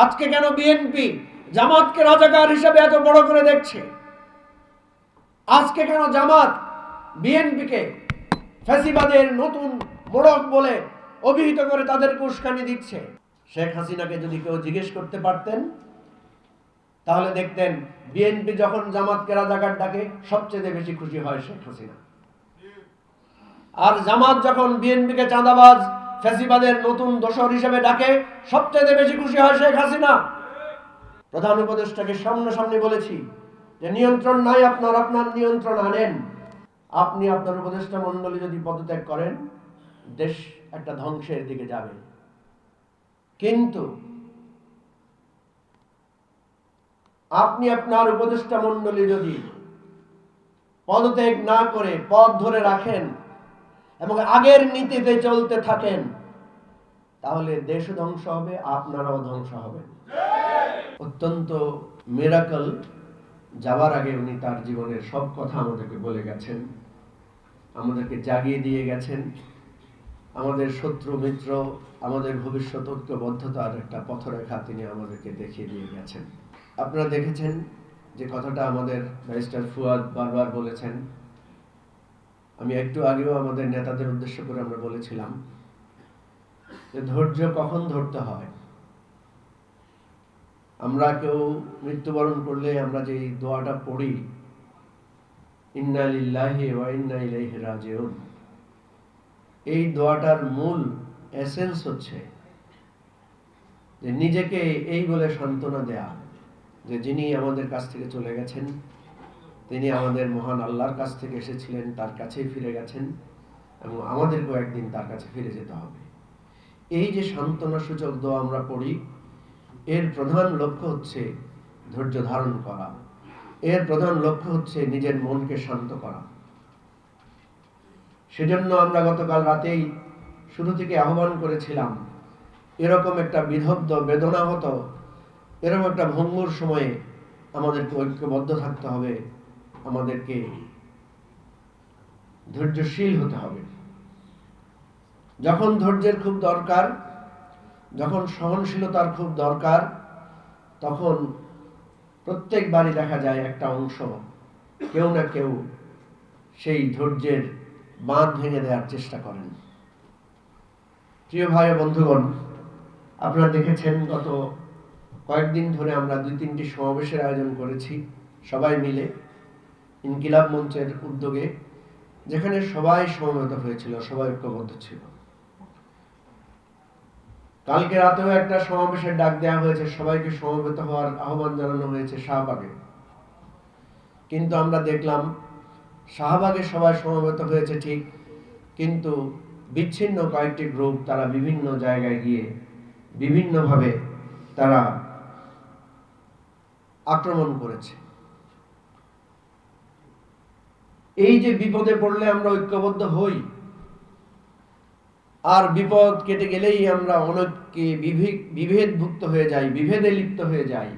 আজকে কেন বিএনপি জামাতকে রাজাকার হিসেবে এত বড় করে দেখছে? আজকে কেন জামাত বিএনপিকে ফ্যাসিবাদের নতুন মোড়ক বলে অভিহিত করে তাদেরকে উস্কানি দিচ্ছে? শেখ হাসিনাকে যদি কেউ জিজ্ঞেস করতে পারতেন তাহলে দেখতেন বিএনপি যখন জামাতকে রাজাকার ডাকে সবচেয়ে বেশি খুশি হয় শেখ হাসিনা, আর জামাত যখন বিএনপিকে চাঁদাবাজ ফ্যাসিবাদের নতুন দোসর হিসেবে ডাকে সবচেয়ে বেশি খুশি হয় শেখ হাসিনা। প্রধান উপদেষ্টাকে সামনাসামনি বলেছি যে নিয়ন্ত্রণ নাই আপনার নিয়ন্ত্রণ আনেন। আপনি আপনার উপদেষ্টা মণ্ডলী যদি পদত্যাগ করেন দেশ একটা ধ্বংসের দিকে যাবে। কিন্তু আপনি আপনার উপদেষ্টা মণ্ডলী যদি পদত্যাগ না করে পদ ধরে রাখেন এবং আগের নীতিতে চলতে থাকেন তাহলে দেশ ধ্বংস হবে, আপনারাও ধ্বংস হবেন। অত্যন্ত মিরাকল, যাবার আগে উনি তার জীবনের সব কথা আমাদেরকে বলে গেছেন, আমাদেরকে জাগিয়ে দিয়ে গেছেন। আমাদের শত্রু মিত্র, আমাদের ভবিষ্যৎ ঐক্যবদ্ধতার একটা পথরেখা তিনি আমাদেরকে দেখিয়ে দিয়ে গেছেন। আপনারা দেখেছেন যে কথাটা আমাদের ব্যারিস্টার ফুয়াদ বারবার বলেছেন। আমি একটু আগেও আমাদের নেতাদের উদ্দেশ্য করে আমরা বলেছিলাম যে ধৈর্য কখন ধরতে হয়। আমরা কেউ মৃত্যুবরণ করলে আমরা যে দোয়াটা পড়ি, ইন্না লিল্লাহি ওয়া ইন্না ইলাইহি রাজিউন, এই দোয়াটার মূল এসেন্স হচ্ছে যে নিজেকে এই বলে সান্ত্বনা দেয়া যে যিনি আমাদের কাছ থেকে চলে গেছেন তিনি আমাদের মহান আল্লাহর কাছ থেকে এসেছিলেন, তার কাছেই ফিরে গেছেন এবং আমাদেরকেও একদিন তার কাছে ফিরে যেতে হবে। এই যে সান্ত্বনা সূচক দোয়া আমরা পড়ি, এর প্রধান লক্ষ্য হচ্ছে ধৈর্য ধারণ করা, এর প্রধান লক্ষ্য হচ্ছে নিজের মনকে শান্ত করা। সেজন্য আমরা গতকাল রাতেই শুরু থেকে আহ্বান করেছিলাম, এরকম একটা বিধব্ধ বেদনাহত এরকম একটা ভঙ্গুর সময়ে আমাদেরকে ঐক্যবদ্ধ থাকতে হবে, আমাদেরকে ধৈর্যশীল হতে হবে। যখন ধৈর্যের খুব দরকার, যখন সহনশীলতার খুব দরকার, তখন প্রত্যেকবারই দেখা যায় একটা অংশ কেউ না কেউ সেই ধৈর্যের বাঁধ ভেঙে দেওয়ার চেষ্টা করেন। প্রিয় ভাই ও বন্ধুগণ, আপনারা দেখেছেন গত কয়েকদিন ধরে আমরা 2-3টি সমাবেশের আয়োজন করেছি সবাই মিলে ইনকিলাব মঞ্চের উদ্যোগে, যেখানে সবাই সমবেত হয়েছিল, সবাই ঐক্যবদ্ধ ছিল। কালকে রাতেও একটা সমাবেশের ডাক দেওয়া হয়েছে, সবাইকে সমবেত হওয়ার আহ্বান জানানো হয়েছে শাহবাগে। কিন্তু আমরা দেখলাম শাহবাগে সবাই সমবেত হয়েছে ঠিক, কিন্তু বিচ্ছিন্ন কয়েকটি গ্রুপ তারা বিভিন্ন জায়গায় গিয়ে বিভিন্নভাবে তারা আক্রমণ করেছে। এই যে বিপদে পড়লে আমরা ঐক্যবদ্ধ হই, আর বিপদ কেটে গেলেই আমরা অনেককে বিভেদভুক্ত হয়ে যাই, বিভেদে লিপ্ত হয়ে যাই।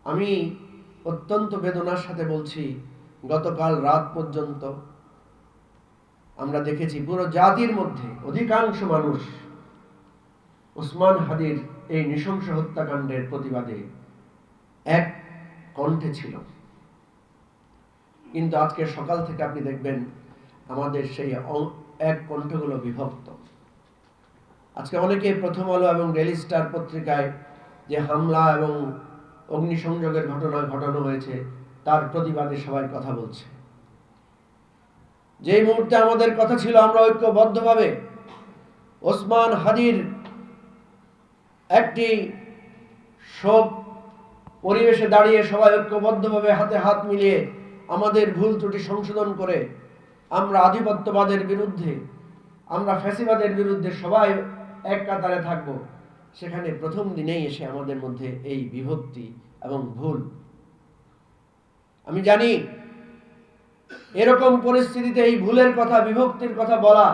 আমি অত্যন্ত বেদনার সাথে বলছি, গতকাল রাত পর্যন্ত আমরা দেখেছি পুরো জাতির মধ্যে অধিকাংশ মানুষ ওসমান হাদির এই নৃশংস হত্যাকাণ্ডের প্রতিবাদে এক কণ্ঠে ছিল। কিন্তু আজকে সকাল থেকে আপনি দেখবেন আমাদের সেই এক কণ্ঠগুলো বিভক্ত। আজকে অনেকে প্রথম আলো এবং ডেইলি স্টার পত্রিকায় যে হামলা এবং অগ্নিসংযোগের ঘটনা ঘটানো হয়েছে তার প্রতিবাদে সবাই কথা বলছে। যেই মুহূর্তে আমাদের কথা ছিল আমরা ঐক্যবদ্ধভাবে ওসমান হাদির একটি শোক পরিবেশে দাঁড়িয়ে সবাই ঐক্যবদ্ধভাবে হাতে হাত মিলিয়ে আমাদের ভুল ত্রুটি সংশোধন করে আমরা আধিপত্যবাদের বিরুদ্ধে, আমরা ফ্যাসিবাদের বিরুদ্ধে সবাই এক কাতারে থাকব, সেখানে প্রথম দিনেই এসে আমাদের মধ্যে এই বিভক্তি এবং ভুল। আমি জানি এরকম পরিস্থিতিতে এই ভুলের কথা, বিভক্তির কথা বলা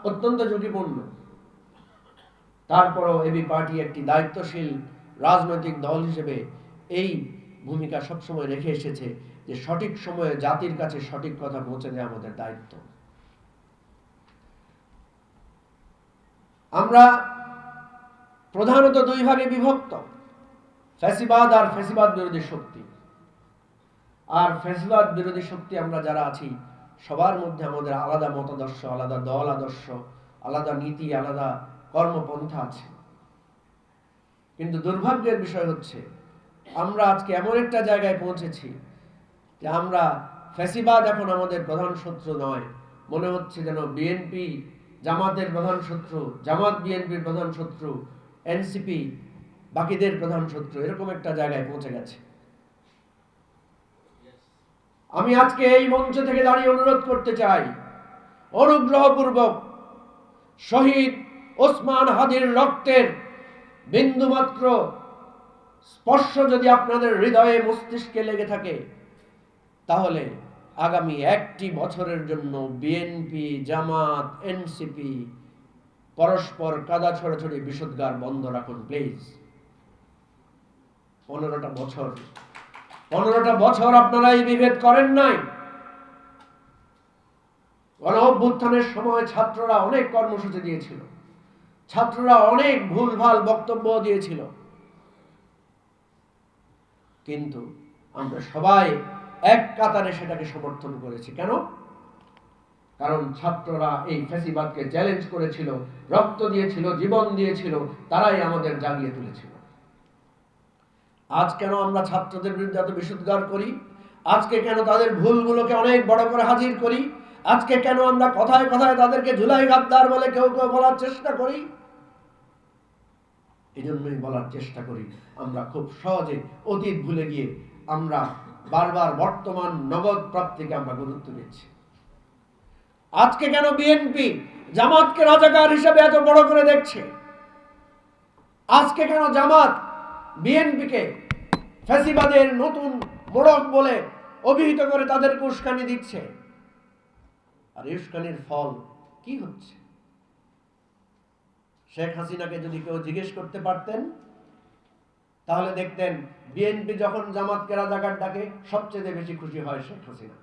অত্যন্ত ঝুঁকিপূর্ণ। তারপরও এবি পার্টি একটি দায়িত্বশীল রাজনৈতিক দল হিসেবে এই ভূমিকা সবসময় রেখে এসেছে যে সঠিক সময়ে জাতির কাছে সঠিক কথা পৌঁছে দেওয়া আমাদের দায়িত্ব। আমরা প্রধানত দুই ভাগে বিভক্ত, ফ্যাসিবাদ আর ফ্যাসিবাদ বিরোধী শক্তি। আর ফ্যাসিবাদ বিরোধী শক্তি আমরা যারা আছি সবার মধ্যে আমাদের আলাদা মতাদর্শ, আলাদা দল আদর্শ, আলাদা নীতি, আলাদা কর্মপন্থা আছে। কিন্তু দুর্ভাগ্যের বিষয় হচ্ছে আমরা আজকে এমন একটা জায়গায় পৌঁছেছি যে আমরা ফ্যাসিবাদ এখন আমাদের প্রধান শত্রু নয়, মনে হচ্ছে যেন বিএনপি জামাতের প্রধান শত্রু, জামাত বিএনপির প্রধান শত্রু, এনসিপি বাকিদের প্রধান শত্রু, এরকম একটা জায়গায় পৌঁছে গেছে। আমি আজকে এই মঞ্চ থেকে দাঁড়িয়ে অনুরোধ করতে চাই, অনুগ্রহপূর্বক শহীদ ওসমান হাদির রক্তের বিন্দুমাত্র স্পর্শ যদি আপনাদের হৃদয়ে মস্তিষ্কে লেগে থাকে, তাহলে আগামী একটি বছরের জন্য বিএনপি, জামাত, এনসিপি পরস্পর কাদা ছড়াছড়ি বিষোদ্গার বন্ধ রাখুন প্লিজ। 15টা বছর আপনারা এই বিভেদ করেন নাই। গণ অভ্যুত্থানের সময় ছাত্ররা অনেক কর্মসূচি দিয়েছিল, ছাত্ররা অনেক ভুলভাল বক্তব্য দিয়েছিল, কিন্তু আমরা সবাই এক কাতারে সেটাকে সমর্থন করেছি। কেন? কারণ ছাত্ররা এই ফ্যাসিবাদকে চ্যালেঞ্জ করেছিল, রক্ত দিয়েছিল, জীবন দিয়েছিল, তারাই আমাদের জাগিয়ে তুলেছিল। আজ কেন আমরা ছাত্রদের বিরুদ্ধে এত বিষোদ্গার করি? আজকে কেন তাদের ভুলগুলোকে অনেক বড় করে হাজির করি? আজকে কেন আমরা কথায় কথায় তাদেরকে জুলাই গাদ্দার বলে কেউ কেউ বলার চেষ্টা করি? এই জন্যই বলার চেষ্টা করি, আমরা খুব সহজে অতীত ভুলে গিয়ে আমরা বারবার বর্তমান নগদ প্রাপ্তিকে আমরা গুরুত্ব দিচ্ছি। আজকে কেন বিএনপি জামাতকে রাজাকার হিসেবে এত বড় করে দেখছে? আজকে কেন জামাত বিএনপিকে ফ্যাসিবাদের নতুন মোড়ক বলে অভিহিত করে তাদেরকে উস্কানি দিচ্ছে? আর এই উস্কানির ফল কি হচ্ছে? শেখ হাসিনাকে যদি কেউ জিজ্ঞেস করতে পারতেন তাহলে দেখতেন বিএনপি যখন জামাতকে রাজাকার ডাকে সবচেয়ে বেশি খুশি হয় শেখ হাসিনা,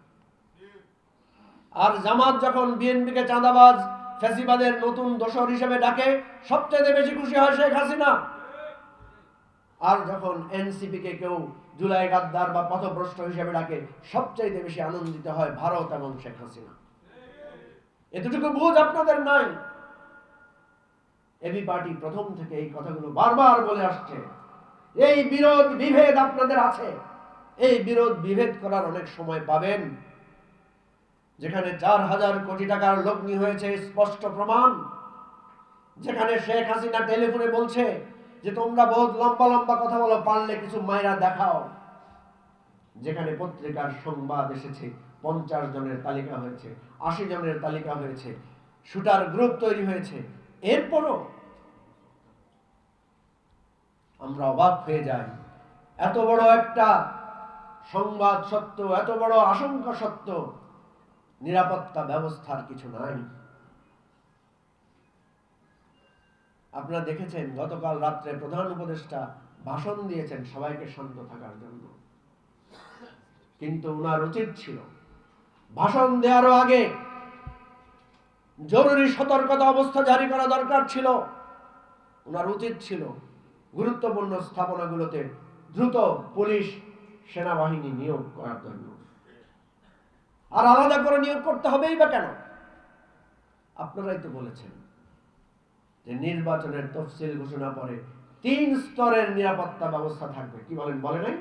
আর জামাত যখন বিএনপিকে চাঁদাবাজ, ফ্যাসিবাদের নতুন দোসর হিসেবে ডাকে সবচেয়ে বেশি খুশি হয় শেখ হাসিনা। আর যখন এনসিপি কে কেউ জুলাই গাদ্দার বা পথভ্রষ্ট হিসেবে ডাকে সবচেয়ে বেশি আনন্দিত হয় ভারত এবং শেখ হাসিনা। এতটুকু বুঝ আপনাদের নাই। এবি পার্টি প্রথম থেকে এই কথাগুলো বারবার বলে আসছে। এই বিরোধ বিভেদ আপনাদের আছে, এই বিরোধ বিভেদ করার অনেক সময় পাবেন যেখানে 4000 কোটি টাকার লগ্নি হয়েছে স্পষ্ট প্রমাণ, যেখানে শেখ হাসিনা টেলিফোনে বলছে যে তোমরা বহুত লম্বা লম্বা কথা বলো, পারলে কিছু মাইরা দেখাও, যেখানে পত্রিকার সংবাদ এসেছে 50 জনের তালিকা হয়েছে, 80 জনের তালিকা হয়েছে, শুটার গ্রুপ তৈরি হয়েছে, এরপরও আমরা অবাক হয়ে যাই। এত বড় একটা সংবাদ সত্য, এত বড় আশঙ্কা সত্য, নিরাপত্তা ব্যবস্থার কিছু নাই। আপনারা দেখেছেন গতকাল রাত্রে প্রধান উপদেষ্টা ভাষণ দিয়েছেন সবাইকে শান্ত থাকার জন্য, কিন্তু ওনার উচিত ছিল ভাষণ দেওয়ারও আগে জরুরি সতর্কতা অবস্থা জারি করা দরকার ছিল। ওনার উচিত ছিল গুরুত্বপূর্ণ স্থাপনাগুলোতে দ্রুত পুলিশ, সেনাবাহিনী নিয়োগ করার জন্য। আর আলাদা করে নিয়োগ করতে হবেই বা কেন? আপনারাই তো বলেছেন যে নির্বাচনের তফসিল ঘোষণা পরে 3 স্তরের নিরাপত্তা ব্যবস্থা থাকবে। কি বলেন? বলে নাই?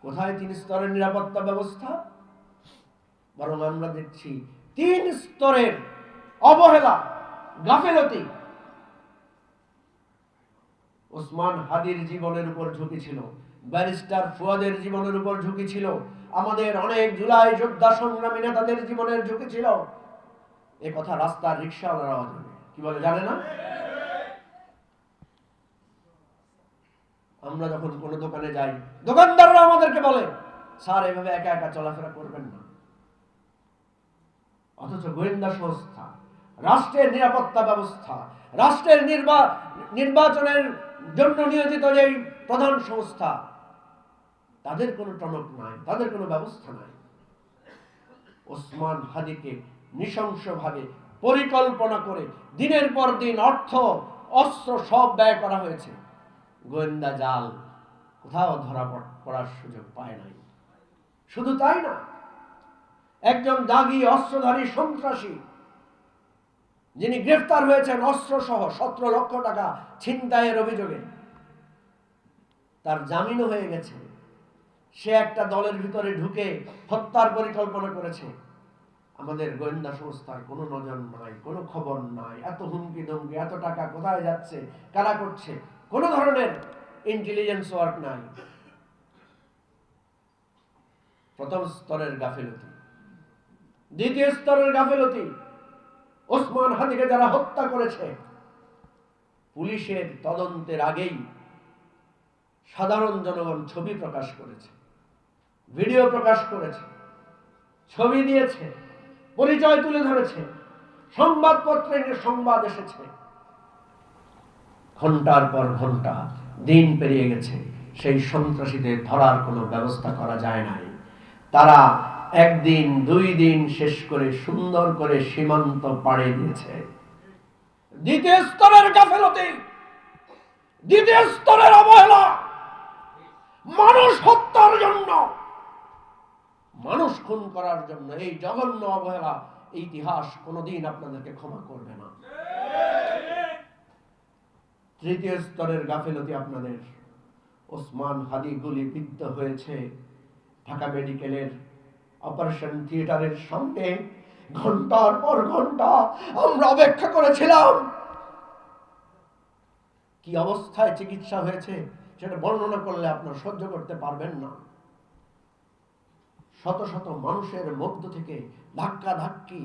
কোথায় 3 স্তরের নিরাপত্তা ব্যবস্থা? বরং আমরা দেখছি 3 স্তরের অবহেলা, গাফেলতি। ওসমান হাদির জীবনের উপর ঝুঁকি ছিল, ব্যারিস্টার ফুয়াদের জীবনের উপর ঝুঁকি ছিল, আমাদের অনেক জুলাই যোদ্ধা সংগ্রামী নেতাদের জীবনের ঝুঁকি ছিল। এ কথা রাস্তার রিকশাওয়ালারাও জানে। কি বলে? জানে না? আমরা যখন কোনো দোকানে যাই, দোকানদাররা আমাদেরকে বলে স্যার এভাবে একা একা চলাফেরা করবেন না। অথচ গোয়েন্দা সংস্থা, রাষ্ট্রের নিরাপত্তা ব্যবস্থা, রাষ্ট্রের নির্বাচনের জন্য নিয়োজিত যে প্রধান সংস্থা, তাদের কোনো টনক নাই, তাদের কোনো ব্যবস্থা নাই। ওসমান হাদিকে নৃশংসভাবে পরিকল্পনা করে দিনের পর দিন অর্থ, অস্ত্র সব ব্যয় করা হয়েছে, গোয়েন্দা জাল কোথাও ধরা পড়ার সুযোগ পায় নাই। শুধু তাই না, একজন দাগী অস্ত্রধারী সন্ত্রাসী যিনি গ্রেফতার হয়েছেন অস্ত্র সহ 17 লক্ষ টাকা ছিনতাইয়ের অভিযোগে, তার জামিনও হয়ে গেছে। সে একটা দলের ভিতরে ঢুকে হত্যার পরিকল্পনা করেছে। আমাদের গোয়েন্দা সংস্থার কোনো নজর নাই, কোনো খবর নাই। এত হুমকি ধমকি, এত টাকা কোথায় যাচ্ছে, কারা করছে, কোনো ধরনের ইন্টেলিজেন্স ওয়ার্ক নাই। প্রথম স্তরের গাফিলতি। দ্বিতীয় স্তরের গাফিলতি, ওসমান হাদিকে যারা হত্যা করেছে, পুলিশের তদন্তের আগেই সাধারণ জনগণ ছবি প্রকাশ করেছে, ভিডিও প্রকাশ করেছে, ছবি দিয়েছে, পরিচয় তুলে ধরেছে, সংবাদপত্রে সংবাদ এসেছে। ঘন্টার পর ঘন্টা দিন পেরিয়ে গেছে, সেই সন্ত্রাসীদের ধরার কোনো ব্যবস্থা করা যায় নাই। তারা একদিন 2 দিন শেষ করে সুন্দর করে সীমান্ত পাড়ে দিয়েছে। দ্বিতীয় স্তরের গাফিলতি, দ্বিতীয় স্তরের অবহেলা, মানুষ হত্যার জন্য, মানুষ খুন করার জন্য এই জঘন্য অবহেলা ইতিহাস কোনোদিন আপনাদেরকে ক্ষমা করবে না। তৃতীয় স্তরের গাফিলতি আপনাদের, ওসমান হাদি গুলিবিদ্ধ হয়েছে ঢাকা মেডিকেলের অপারেশন থিয়েটারের সামনে। ঘন্টার পর ঘন্টা আমরা অপেক্ষা করেছিলাম। কি অবস্থায় চিকিৎসা হয়েছে সেটা বর্ণনা করলে আপনারা সহ্য করতে পারবেন না। শত শত মানুষের মধ্য থেকে ধাক্কা ধাক্কি,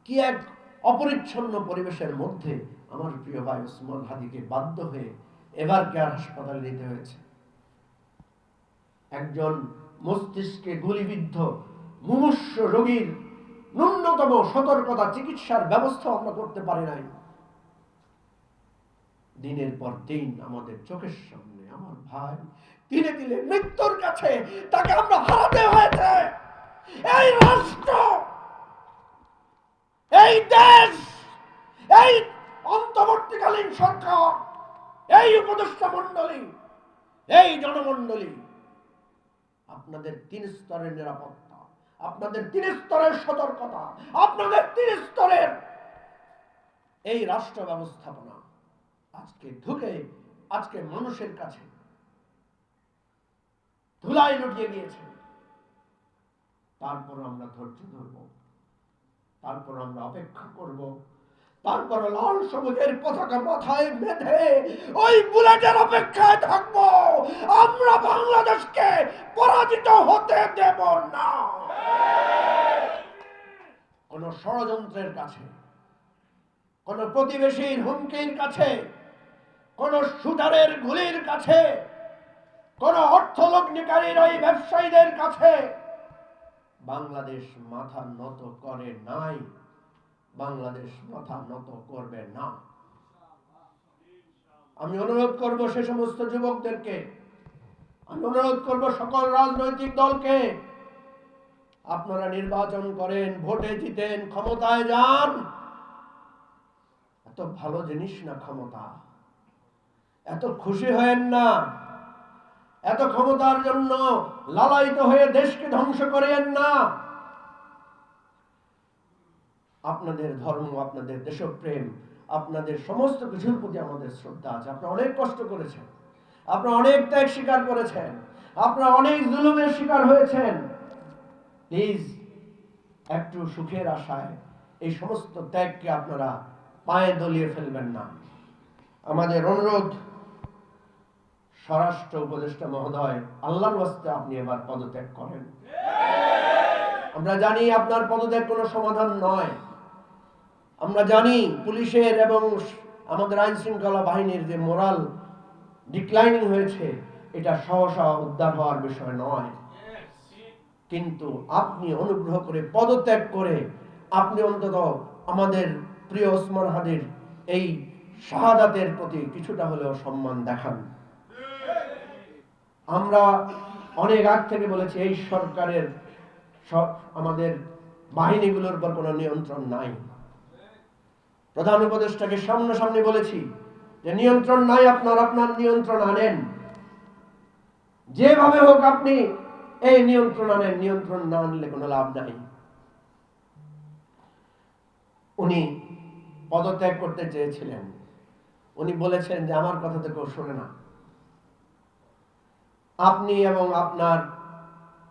কি এক অপরিচ্ছন্ন পরিবেশের মধ্যে আমার প্রিয় ভাই ওসমান হাদিকে বাধ্য হয়ে এভার কেয়ার হাসপাতালে নিতে হয়েছে। একজন মস্তিষ্কে গুলিবিদ্ধ মুমূর্ষ রোগীর ন্যূনতম সতর্কতা, চিকিৎসার ব্যবস্থা আমরা করতে পারি নাই। দিনের পর দিন আমাদের চোখের সামনে আমার ভাই ধীরে ধীরে মৃত্যুর কাছে, তাকে আমরা হারাতে হয়েছে। এই রাষ্ট্র, এই দেশ, এই অন্তর্বর্তীকালীন সরকার, এই উপদেষ্টা মণ্ডলী, এই জনমণ্ডলী, আপনাদের 3 স্তরের নিরাপত্তা, আপনাদের 3 স্তরের সতর্কতা, আপনাদের 3 স্তরের এই রাষ্ট্র ব্যবস্থাপনা আজকে ঢুকে আজকে মানুষের কাছে ধুলাই লুটিয়ে গিয়েছে। তারপর আমরা ধৈর্য ধরব, তারপর আমরা অপেক্ষা করব, তারপর লাল সবুজের পতাকা মাথায় বেঁধে ওই বুলেটের অপেক্ষায় থাকব। আমরা বাংলাদেশকে পরাজিত হতে দেব না। কোন ষড়যন্ত্রের কাছে, কোন প্রতিবেশীর হুমকির কাছে, কোন শুটারের গুলির কাছে, কোন অর্থলগ্নিকারীর ওই ব্যবসায়ীদের কাছে বাংলাদেশ মাথা নত করে নাই, বাংলাদেশ মাথা নত করবে না। আমি অনুরোধ করব সে সমস্ত যুবকদেরকে, আমি অনুরোধ করব সকল রাজনৈতিক দলকে, আপনারা নির্বাচন করেন, ভোটে জিতেন, ক্ষমতায় যান। এত ভালো জিনিস না ক্ষমতা, এত খুশি হয়েন না, এত ক্ষমতার জন্য লালায়িত হয়ে দেশকে ধ্বংস করেন না। আপনাদের ধর্ম, আপনাদের দেশপ্রেম, আপনাদের সমস্ত কিছুর প্রতি আমাদের শ্রদ্ধা আছে। আপনারা অনেক কষ্ট করেছেন, আপনারা অনেক ত্যাগ স্বীকার করেছেন, আপনারা অনেক জুলুমের শিকার হয়েছেন। প্লিজ একটু সুখের আশায় এই সমস্ত ত্যাগকে আপনারা পায়ে দলিয়ে ফেলবেন না। আমাদের অনুরোধ, স্বরাষ্ট্র উপদেষ্টা মহোদয়, আল্লাহর ওয়াস্তে আপনি এবার পদত্যাগ করেন। আমরা জানি আপনার পদত্যাগ কোনো সমাধান নয়। আমরা জানি পুলিশের এবং আমাদের আইন শৃঙ্খলা বাহিনীর যে মোরাল ডিক্লাইনিং হয়েছে, এটা সহসা উদ্ধার হওয়ার বিষয় নয়। কিন্তু আপনি অনুগ্রহ করে পদত্যাগ করে আপনি অন্তত আমাদের প্রিয় ওসমান হাদির এই শাহাদাতের প্রতি কিছুটা হলেও সম্মান দেখান। আমরা অনেক আগ থেকে বলেছি, এই সরকারের আমাদের বাহিনীগুলোর উপর কোনো নিয়ন্ত্রণ নাই। প্রধান উপদেষ্টাকে সামনাসামনি বলেছি, যে নিয়ন্ত্রণ নাই আপনার নিয়ন্ত্রণ আনেন, যেভাবে হোক আপনি এই নিয়ন্ত্রণ আনেন, নিয়ন্ত্রণ না আনলে কোনো লাভ নাই। উনি পদত্যাগ করতে চেয়েছিলেন, উনি বলেছেন যে আমার কথা তো কেউ শোনে না। আপনি এবং আপনার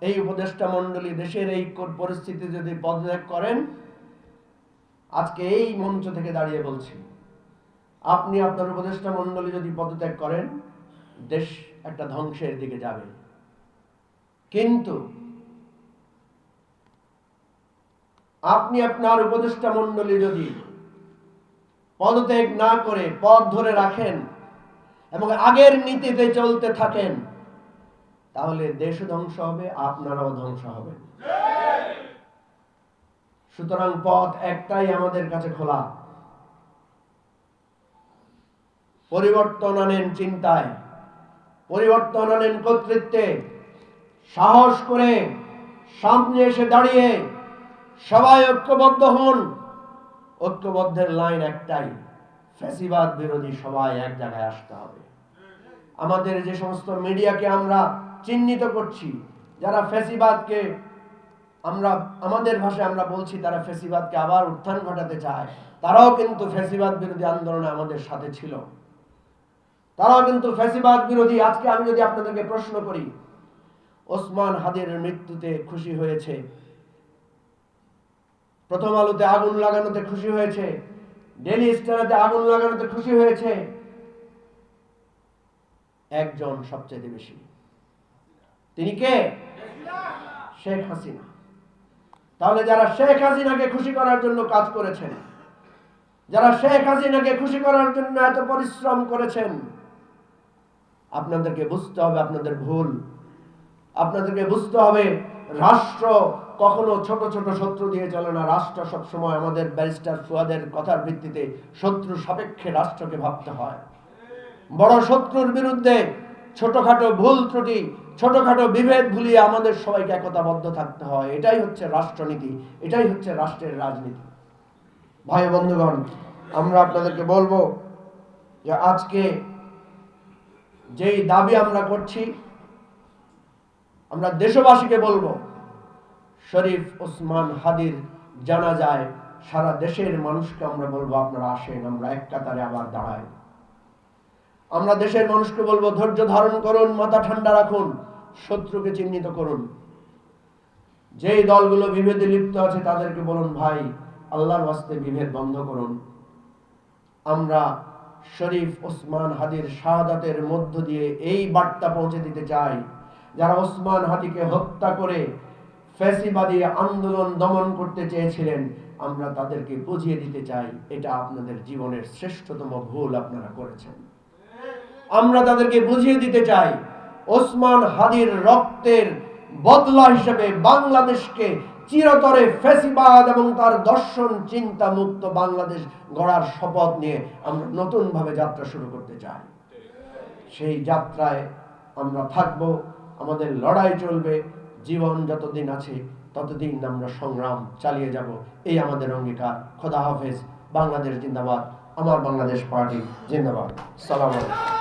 এই উপদেষ্টা মণ্ডলী দেশের এই পরিস্থিতি যদি পদত্যাগ করেন, আজকে এই মঞ্চ থেকে দাঁড়িয়ে বলছি, আপনি আপনার উপদেষ্টা মণ্ডলী যদি পদত্যাগ করেন, দেশ একটা ধ্বংসের দিকে যাবে। কিন্তু আপনি আপনার উপদেষ্টা মণ্ডলী যদি পদত্যাগ না করে পথ ধরে রাখেন এবং আগের নীতিতে চলতে থাকেন, তাহলে দেশ ধ্বংস হবে, আপনারাও ধ্বংস হবেন। সুতরাং পথ একটাই আমাদের কাছে খোলা। পরিবর্তন আনেন চিন্তায়, পরিবর্তন আনেন কর্তৃত্বে। সাহস করে সামনে এসে দাঁড়িয়ে সবাই ঐক্যবদ্ধ হন। ঐক্যবদ্ধের লাইন একটাই, ফ্যাসিবাদ বিরোধী সবাই এক জায়গায় আসতে হবে। আমাদের যে সমস্ত মিডিয়াকে আমরা চিহ্নিত করছি, যারা ফ্যাসিবাদকে আমাদের ভাষায় আমরা বলছি তারা ফ্যাসিবাদকে আবার উত্থান ঘটাতে চায়, তারাও কিন্তু ফ্যাসিবাদ বিরোধী আন্দোলনে আমাদের সাথে ছিল, তারাও কিন্তু ফ্যাসিবাদ বিরোধী। আজকে আমি যদি আপনাদেরকে প্রশ্ন করি, ওসমান হাদির মৃত্যুতে খুশি হয়েছে, প্রথম আলোতে আগুন লাগানোতে খুশি হয়েছে, ডেইলি স্টারেতে আগুন লাগানোতে খুশি হয়েছে একজন সবচেয়ে বেশি। তিনি কে? শেখ হাসিনা। তাহলে যারা শেখ হাসিনাকে খুশি করার জন্য কাজ করেছেন, যারা শেখ হাসিনাকে খুশি করার জন্য এত পরিশ্রম করেছেন, আপনাদেরকে বুঝতে হবে আপনাদের ভুল। আপনাদেরকে বুঝতে হবে রাষ্ট্র কখনো ছোট ছোট শত্রু দিয়ে চলে না। রাষ্ট্র সবসময় আমাদের ব্যারিস্টার ফুয়াদের কথার ভিত্তিতে শত্রু সাপেক্ষে রাষ্ট্রকে ভাবতে হয়। বড় শত্রুর বিরুদ্ধে ছোটখাটো ভুল ত্রুটি, ছোটখাটো বিভেদ ভুলিয়ে আমাদের সবাইকে একতাবদ্ধ থাকতে হয়। এটাই হচ্ছে রাষ্ট্রনীতি, এটাই হচ্ছে রাষ্ট্রের রাজনীতি। ভাই বন্ধুগণ, আমরা আপনাদেরকে বলবো যে আজকে যেই দাবি আমরা করছি, আমরা দেশবাসীকে বলবো, শরীফ ওসমান হাদির জানাজায় সারা দেশের মানুষকে আমরা বলবো আপনারা আসেন, আমরা এক কাতারে আবার দাঁড়াই। আমরা দেশের মানুষকে বলবো ধৈর্য ধারণ করুন, মাথা ঠান্ডা রাখুন, শত্রুকে চিহ্নিত করুন। যেই দলগুলো বিভেদে লিপ্ত আছে তাদেরকে বলুন, ভাই আল্লাহর ওয়াস্তে বিভেদ বন্ধ করুন। আমরা শরীফ ওসমান হাদির শাহাদাতের মধ্য দিয়ে এই বার্তা পৌঁছে দিতে চাই, যারা ওসমান হাদিকে হত্যা করে ফ্যাসিবাদী আন্দোলন দমন করতে চেয়েছিলেন, আমরা তাদেরকে বুঝিয়ে দিতে চাই এটা আপনাদের জীবনের শ্রেষ্ঠতম ভুল আপনারা করেছেন। আমরা তাদেরকে বুঝিয়ে দিতে চাই ওসমান হাদির রক্তের বদলা হিসেবে বাংলাদেশকে চিরতরে ফ্যাসিবাদ এবং তার দর্শন চিন্তা মুক্ত বাংলাদেশ গড়ার শপথ নিয়ে আমরা নতুন ভাবে যাত্রা শুরু করতে চাই। সেই যাত্রায় আমরা থাকব, আমাদের লড়াই চলবে, জীবন যতদিন আছে ততদিন আমরা সংগ্রাম চালিয়ে যাব, এই আমাদের অঙ্গীকার। খোদা হাফেজ। বাংলাদেশ জিন্দাবাদ। আমার বাংলাদেশ পার্টি জিন্দাবাদ। সালাম আলাইকুম।